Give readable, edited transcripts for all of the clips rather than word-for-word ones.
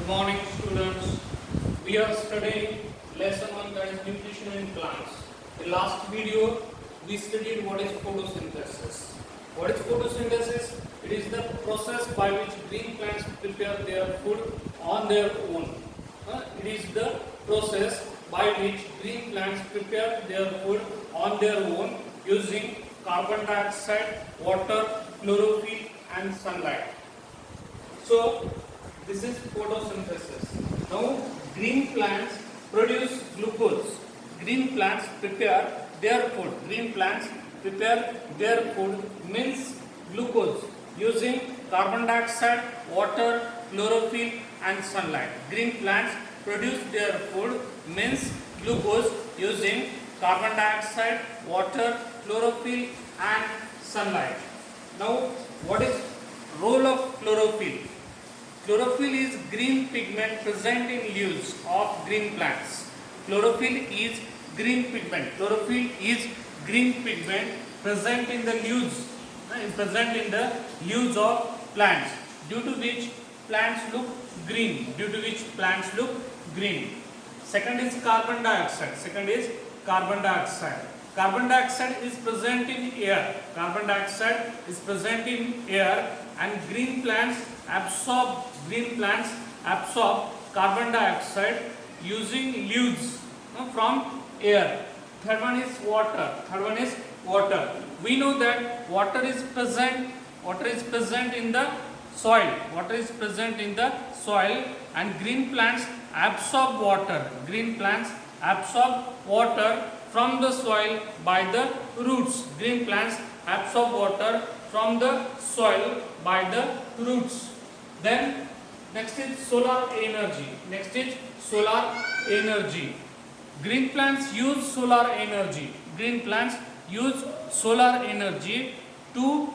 Good morning, students. We are studying lesson 1, that is nutrition in plants. In last video, we studied what is photosynthesis. What is photosynthesis? It is the process by which green plants prepare their food on their own. It is the process by which green plants prepare their food on their own using carbon dioxide, water, chlorophyll and sunlight. So, this is photosynthesis. Now, green plants produce glucose. Green plants prepare their food. Green plants prepare their food means glucose using carbon dioxide, water, chlorophyll and sunlight. Green plants produce their food means glucose using carbon dioxide, water, chlorophyll and sunlight. Now, what is role of chlorophyll? Chlorophyll is green pigment present in leaves of green plants. Chlorophyll is green pigment. Chlorophyll is green pigment present in the leaves, of plants, due to which plants look green. Second is carbon dioxide. Carbon dioxide is present in air. And green plants absorb carbon dioxide using leaves from air. Third one is water. We know that water is present in the soil. And green plants absorb water from the soil by the roots. Then next is solar energy. Green plants use solar energy to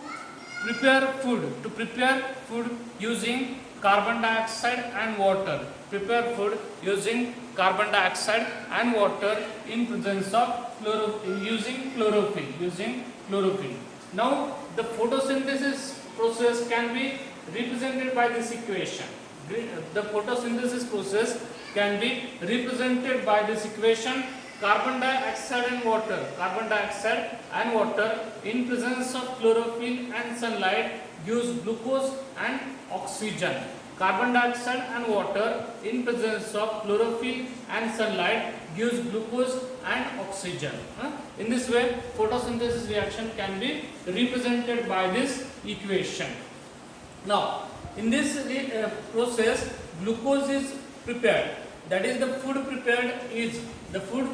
prepare food using carbon dioxide and water. In presence of using chlorophyll. Now the photosynthesis process can be represented by this equation. The photosynthesis process can be represented by this equation. Carbon dioxide and water in presence of chlorophyll and sunlight gives glucose and oxygen. Carbon dioxide and water in presence of chlorophyll and sunlight gives glucose and oxygen. In this way, photosynthesis reaction can be represented by this equation. Now, in this process, glucose is prepared. That is, the food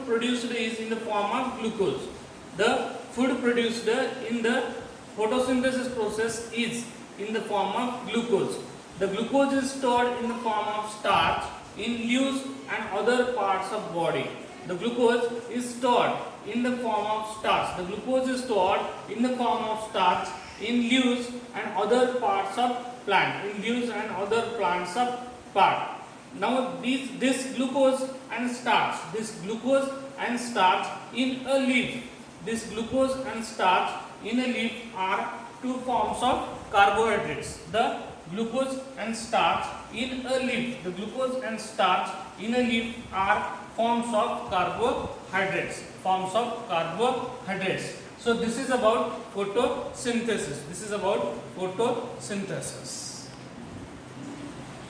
produced is in the form of glucose. The food produced in the photosynthesis process is in the form of glucose. The glucose is stored in the form of starch in leaves and other parts of body. The glucose is stored in the form of starch. In leaves and other parts of plant. Now this glucose and starch in a leaf, are two forms of carbohydrates. The glucose and starch in a leaf are forms of carbohydrates. So this is about photosynthesis.